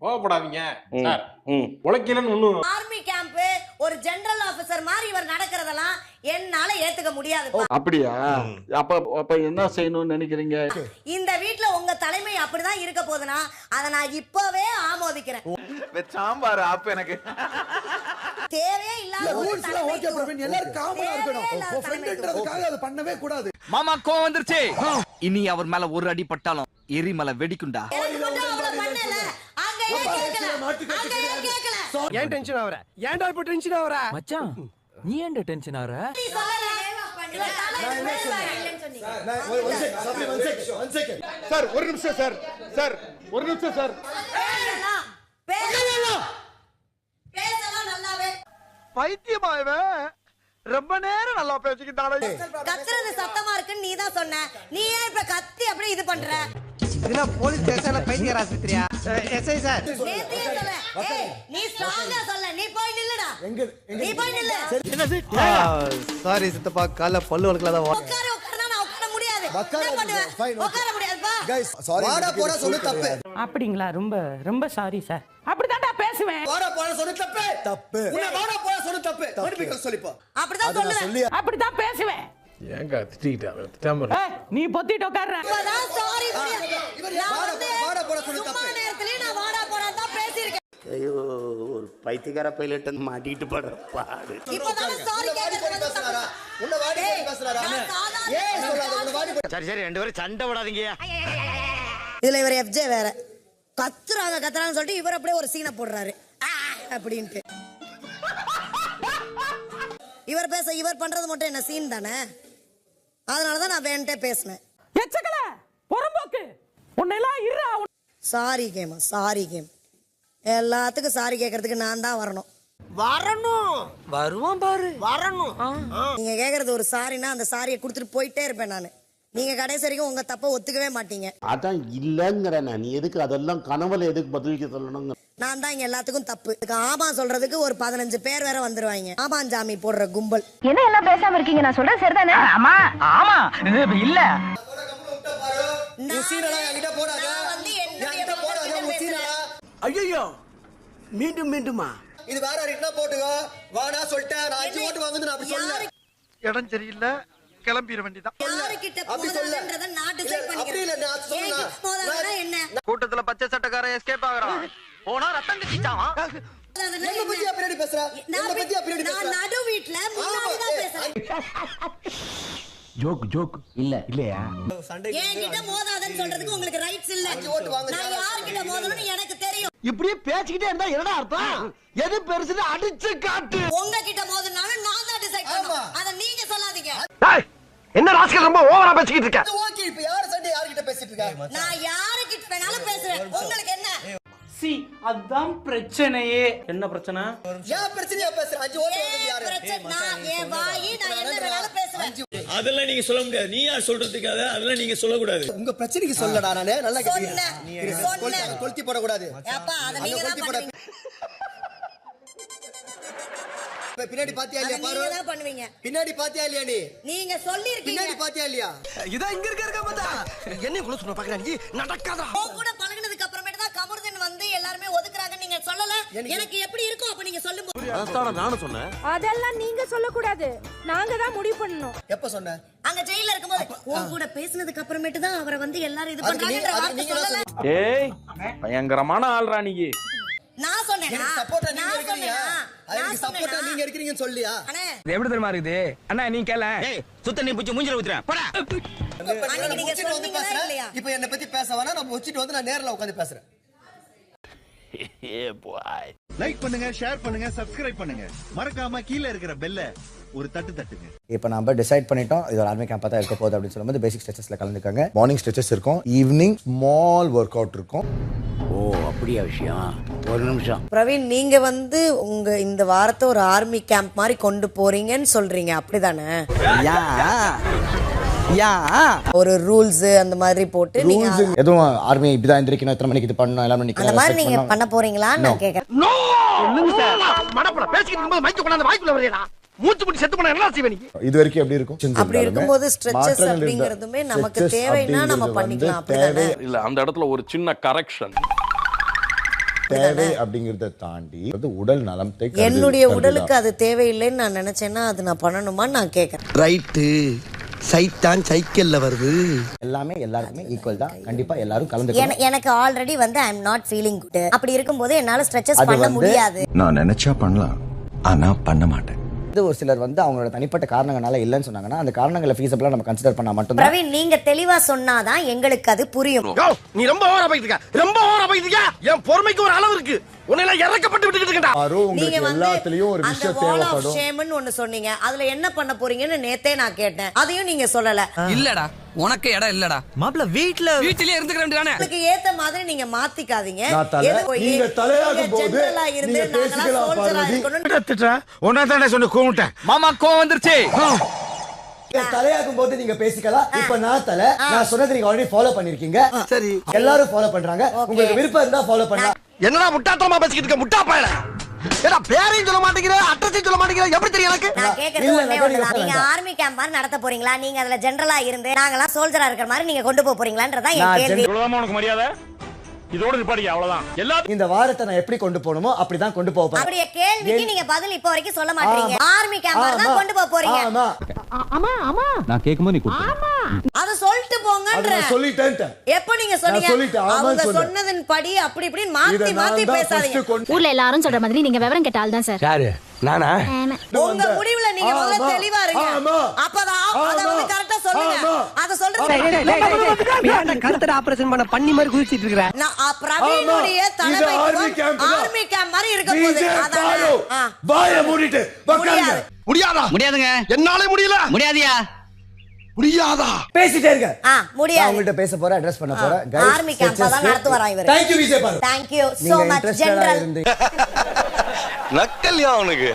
கோவப்படாதீங்க சார். உழைக்கலன்னு ஒண்ணு army camp ஒரு ஜெனரல் ஆபீசர் மாதிரி இவர் நடக்கிறதெல்லாம் என்னால ஏத்துக்க முடியாது. அப்படியா? அப்ப என்ன செய்யணும்னு நினைக்கிறீங்க? இந்த வீட்ல உங்க தலைமை அப்படிதான் இருக்க போதுனா அதை நான் இப்பவே ஆமோதிக்கிறேன். சாம்பார் ஆப் எனக்கு தேவையே இல்லாத ரூல்ஸ்லாம் ஓகே பிரவீன், எல்லாரும் காமனா இருக்கணும். ஃப்ரெண்ட்ன்றதுக்காக அது பண்ணவே கூடாது. மாமா கோவம் வந்துருச்சு. இனி அவர் மேல ஒரு அடி பட்டாலும் எரிமலை வெடிக்குண்டா. ஏன் டென்ஷன் ஆவற? ஏன்டா இப்ப டென்ஷன் ஆவற? மச்சான் நீ ஏன்டா டென்ஷன் ஆவற? சார் ஒரு நிமிஷம் சார். சார் ஒரு நிமிஷம் சார். பேசலாம் நல்லாவே. பைத்தியமா இவன்? ரொம்ப நேரம் நல்லா பேசிக்கிட்டானே. கத்துறது சத்தமா இருக்குன்னு நீ தான் சொன்ன. நீ ஏன் இப்ப கத்தி அப்படியே இது பண்ற? இதுல போலீஸ் ஸ்டேஷன்ல பைத்தியர் ஆஸ்பத்திரியா? SI sir. நேத்தியே சொல்ல. ஏய் நீ ஸ்ட்ராங்கா சொல்ல. நீ போய் நில்லுடா. நீ போய் நில்லு. என்னது? சாரி சித்தப்பா, கால பல்லு வலக்கல தான். உட்கார உட்காரனா நான் உட்கார முடியாது. உட்கார முடியாதுப்பா. Guys sorry. வாடா போடா சொல்லு தப்பு. அப்படிங்களா? ரொம்ப ரொம்ப சாரி சார். அப்படிதான்டா பேசுவேன். வாடா போடா சொல்லு தப்பு. தப்பு. உன்னை வாடா போடா சொல்லு தப்பு. மறுபடியும் சொல்லிப்பா. அப்படிதான் சொல்லுவேன். அப்படிதான் பேசுவேன். ஏங்க திட்டிட்டாங்க. நீ பொத்திட்டு உட்கார்ற. இப்பதான் சாரி வாடா போடா சொல்லு தப்பு. சும்மா நேரத்துல நான் வாடா போடா தான் பேசியிருக்கேன். ஐயோ, ஒரு பைத்தியக்கார பைலட் மாட்டிட்டு படுற பாடு. இப்பதான் சாரி கேக்குறது பேசுறாரா? உன்னை வாடி பேசுறாரா? ஏய் சொல்லாத, உன்னை வாடி. சரி சரி, ரெண்டு பேரும் சண்டை விடாதீங்க. இதுல இவர் எஃப்ஜே வேற கத்துறாங்கன்னு சொல்லிட்டு இவர் அப்படியே ஒரு சீனை போடுறாரு அப்படின்ட்டு. இவர் பண்றது மட்டும் என்ன சீன் தானே? அதனாலதான் நான் வேண்டே பேசினேன். எச்சக்கல பொறம்போக்கு உன்னெல்லாம் இருடா. சாரி கேம் எல்லாத்துக்கும் சாரி கேட்கறதுக்கு நான் தான் வரணும். வருவான் பாரு. நீங்க கேக்குறது ஒரு சாரினா அந்த சாரியை கொடுத்துட்டு போயிட்டே இருப்பேன் நானு. நீங்க கடைசி வரைக்கும் உங்க தப்ப ஒத்துக்கவே மாட்டீங்க. அதான் இல்லங்கிற நான் எதுக்கு அதெல்லாம் கனவுல எதுக்கு பதிலுக்கு சொல்லணும்? நான் தான் இங்க எல்லாத்துக்கும் தப்பு. ஆமா சொல்றதுக்கு ஒரு 15 பேர் வேற வந்துருவாங்க. ஆமாஞ்சாமி போடுற கும்பல். என்ன எல்லாம் பேசாம இருக்கீங்க? நான் சொல்றேன் சரிதானே? ஆமா ஆமா இல்ல முசீனடா என்கிட்ட போடாத. என்கிட்ட போடாத முசீனடா. ஐயோ மீண்டும் மீண்டுமா? இது வேற ரிட்னா போட்டுக்கோ. வாடா சொல்லிட்டேன். நான் 5 ஓட்டு வாங்குது நான் அப்படி சொல்ல. இடம் சரியில்லை, கிளம்பிர வேண்டியதான். யாருக்கிட்ட போறதுன்றத நான் டிசைட் பண்ணிக்கிறேன். அப்படி இல்ல, நான் சொன்னா என்ன கூட்டத்துல பச்சை சட்டக்காரன் எஸ்கேப் ஆகுறான். போனா ரத்தம் கட்டிச்சாவான். என்ன பத்தி அப்படியே பேசுற? என்ன பத்தி அப்படியே பேசுற? நான் நடு வீட்ல முன்னாடி தான் பேசுறேன். ஜோக் இல்லையா? என்கிட்ட மோதாதன்னு சொல்றதுக்கு உங்களுக்கு ரைட்ஸ் இல்ல. நான் யார்கிட்ட மோதணும்னு எனக்கு தெரியும். இப்படியே பேசிக்கிட்டே இருந்தா என்னடா அர்த்தம்? எது பெருசுன்னு அடிச்சு காட்டு. உங்ககிட்ட மோதனாலும் நான் தான் டிசைட் பண்ணணும். அத நீங்க சொல்லாதீங்க. என்ன ராஸ்கல் ரொம்ப ஓவரா பேசிக்கிட்டு இருக்க? ஓகே, இப்போ யார் சண்டை யார்கிட்ட பேசிட்டு இருக்க? நான் யார்கிட்ட வேணாலும் பேசுறேன். உங்களுக்கு என்ன? அதான் பிரச்சனையே. என்ன பிரச்சனை? ஏன் பிரச்சனையா பேசுற? 5 ஓட்டு வாங்குது யாரு? நான் என் வாயி நான் என்ன வேணாலும் பேசுவேன். அதெல்லாம் நீங்க சொல்ல முடியாது. நீ யார் சொல்றதுக்காக? அதெல்லாம் நீங்க சொல்ல கூடாது. உங்க பிரச்சனைக்கு சொல்லடா. நானே நல்லா கேக்குறேன். சொன்னேன். கொளுத்தி போட கூடாது. அப்பா அத நீங்க தான் பண்ணுவீங்க. பின்னாடி பாத்தியா இல்லையா? பாரு. நீங்க தான் பண்ணுவீங்க. பின்னாடி பாத்தியா இல்லையா நீ? நீங்க சொல்லி இருக்கீங்க. பின்னாடி பாத்தியா இல்லையா? இதா இங்க இருக்க மாட்டா. என்ன குள்ள சொன்ன பாக்குறா நீ? நடக்காதா? ஓ கூட பழகுனதுக்கு அப்புறமேட்டு தான் கமருதன் வந்து எல்லாரும் ஒதுக்குறாங்க நீங்க சொல்லல. எனக்கு எப்படி இருக்கும் அப்ப நீங்க சொல்லுங்க. அதான் நானும் சொன்னேன். அதெல்லாம் நீங்க சொல்ல கூடாது. நாங்க தான் முடிவு பண்ணனும். எப்ப சொன்ன? அங்க ஜெயில்ல இருக்கும்போது ஓ கூட பேசினதுக்கு அப்புறமேட்டு தான் அவரை வந்து எல்லாரும் இது பண்றாங்கன்ற வார்த்தை சொல்லல. ஏய் பயங்கரமான ஆள்ரா நீங்க. நான் சொன்னேனா? எனக்கு சப்போர்ட்டா நீங்க இருக்கீங்க. எனக்கு சப்போர்ட்டா நீங்க இருக்கீங்கன்னு சொல்லியா? அண்ணே இது எப்படி தெரியுமா இருக்குது? அண்ணா நீ கேள. ஏய் சுத்த நீ புடிச்சு மூஞ்சில ஊத்துறேன். போடா. அன்னைக்கு நீங்க சொன்னீங்களா இல்லையா? இப்போ என்ன பத்தி பேச வேணா, நான் வச்சிட்டு வந்து நான் நேர்ல உட்கார்ந்து பேசுறேன். லைக் பண்ணுங்க, ஷேர் பண்ணுங்க, சப்ஸ்கிரைப் பண்ணுங்க. மறக்காம கீழ இருக்கிற பெல்ல ஒரு தட்டு தட்டுங்க. இப்போ நம்ம டிசைட் பண்ணிட்டோம் இது ஒரு ஆர்மி கேம்பாக தான் இருக்க போகுது அப்படின்னு சொல்லும்போது பேசிக் ஸ்ட்ரெச்சஸில் கலந்துக்காங்க. மார்னிங் ஸ்ட்ரெச்சஸ் இருக்கும், ஈவினிங் ஸ்மால் ஒர்க் அவுட் இருக்கும். ஓ அப்படியா விஷயம்? ஒரு நிமிஷம் பிரவீன், நீங்க வந்து உங்க இந்த வாரத்தை ஒரு ஆர்மி கேம்ப் மாதிரி கொண்டு போறீங்கன்னு சொல்றீங்க, அப்படிதானே? ஒரு ரூல்ஸ் அந்த மாதிரி போட்டு நீங்க எதுவும் ஆர்மி இப்படிதான் எந்திரிக்கணும், எத்தனை மணிக்கு இது பண்ணணும், எல்லாமே அந்த மாதிரி நீங்க பண்ண போறீங்களான்னு நான் கேக்குறேன். மடப்பட பேசிக்கிட்டு இருக்கும்போது மைக் கொண்டாந்து வாய்க்குள்ள வரீங்களா? மூச்சு முடி செத்து போனா என்ன செய்வே நீ? இது வரைக்கும் எப்படி இருக்கும்? அப்படி இருக்கும்போது ஸ்ட்ரெச்சஸ் அப்படிங்கிறதுமே நமக்கு தேவைன்னா நம்ம பண்ணிக்கலாம். அப்படிதானே? இல்ல அந்த இடத்துல ஒரு சின்ன கரெக்ஷன். தேவை அப்படிங்கறத தாண்டி அது உடல் நலத்தை என்னுடைய உடலுக்கு அது தேவையில்லைன்னு நான் நினைச்சேன்னா அது நான் பண்ணணுமான்னு நான் கேட்கறேன். ரைட்டு. சைத்தான் சைக்கிள்ல வருது. எல்லாமே எல்லாருக்குமே ஈக்குவல் தான். கண்டிப்பா எல்லாரும் கலந்துக்கணும். எனக்கு ஆல்ரெடி வந்து ஐ அம் நாட் ஃபீலிங் குட். அப்படி இருக்கும்போது என்னால ஸ்ட்ரெச்சஸ் பண்ண முடியாது. நான் நினைச்சா பண்ணலாம், ஆனா பண்ண மாட்டேன். ஒரு சிலர் வந்து அவங்களோட தனிப்பட்ட காரணங்களால இல்லன்னு சொன்னாங்கன்னா அந்த காரணங்களை ஃபீஸபிளா நம்ம கன்சிடர் பண்ணா மட்டும் தான். பிரவீன், நீங்க தெளிவா சொன்னாதான் எங்களுக்கு அது புரியும். நீ ரொம்ப ஓவரா போயிட்டு இருக்க. ரொம்ப ஓவரா போயிட்டு இருக்க. என் பொறுமைக்கு ஒரு அளவு இருக்கு. உன்னை இறக்கப்பட்டு விட்டுக்கிட்டு இருக்கடா. நீங்க வந்து எல்லாத்துலயும் ஒரு விஷயம் தேவைப்படும். ஷேம்னு ஒன்னு சொன்னீங்க. அதுல என்ன பண்ண போறீங்கன்னு நேத்தே நான் கேட்டேன். அதையும் நீங்க சொல்லல. இல்லடா உனக்கு இடம் இல்லடா மாப்ள வீட்லயே இருந்துக்க வேண்டியதானே. உங்களுக்கு ஏத்த மாதிரி நீங்க மாத்திக்காதீங்க. நீங்க தலையாகும் போது நீங்க பேசிக்கலாம் பார்வதி. உன்னதானே சொன்ன கூமுட்டேன். மாமா கோவம் வந்துருச்சு. தலையாகும் போது நீங்க பேசிக்கலாம். இப்ப நான் சொன்னதை நீங்க ஆல்ரெடி ஃபாலோ பண்ணிருக்கீங்க. சரி, எல்லாரும் ஃபாலோ பண்றாங்க. உங்களுக்கு விருப்பம் இருந்தா ஃபாலோ பண்ணலாம். என்னடா முட்டாத்தனமா பேசிக்கிட்டு இருக்க முட்டா பயல. ஏடா பேரையும் சொல்ல மாட்டேங்கிற, அட்ரஸையும் சொல்ல மாட்டேங்கிற. எப்படி தெரியும் எனக்கு? நான் கேக்குறது ஒண்ணே ஒண்ணுதான். நீங்க ஆர்மி கேம்ப் மாதிரி நடத்த போறீங்களா? நீங்க அதுல ஜெனரலா இருந்து நாங்கலாம் சோல்ஜரா இருக்கிற மாதிரி நீங்க கொண்டு போக போறீங்களான்றதா என் கேள்வி. இவ்வளவுதான் உனக்கு மரியாதை. இதோட நிப்பாட்டிக்க அவ்வளவுதான். எல்லாரும் இந்த வாரத்தை நான் எப்படி கொண்டு போகணுமோ அப்படிதான் கொண்டு போக போறேன். அப்படியே கேள்விக்கு நீங்க பதில் இப்ப வரைக்கும் சொல்ல மாட்டீங்க. ஆர்மி கேம்ப் மாதிரி தான் கொண்டு போக போறீங்க. ஆமா நான் கேக்கும்போது நீ கொடுத்த. அத சொல்லிட்டு போங்கன்ற. நான் சொல்லிட்டேன். எப்போ நீங்க சொன்னீங்க? அவங்க சொன்னதன் படி அப்படி இப்படி மாத்தி பேசாதீங்க. ஊர்ல எல்லாரும் சொல்ற மாதிரி நீங்க விவரம் கேட்ட ஆள் தான் சார். யாரு? நானா? உங்க முடிவுல நீங்க முதல்ல தெளிவா இருங்க. அப்பதான் அத வந்து கரெக்ட்டா சொல்லுங்க. அத சொல்றது கருத்தட ஆபரேஷன் பண்ண பண்ணி மாதிரி குதிச்சிட்டு இருக்கற. நான் பிரவீனுடைய தலைமைக்கு ஆர்மி கேம்ப் மாதிரி இருக்க போகுது. அதான் வாயை மூடிட்டு உட்காருங்க. முடியாதா? முடியாதுங்க. என்னால முடியல. முடியாதியா? முடியாதா? பேசிட்டே இருங்க. முடியாது. நான் உங்கள்ட்ட பேச போறேன், அட்ரஸ் பண்ண போறேன். गाइस ஆர்மி கேம்ப் தான் நடத்துவாரா இவரு. Thank you விஜய் பாரு. Thank you so much general. நக்கல்யா அவனுக்கு.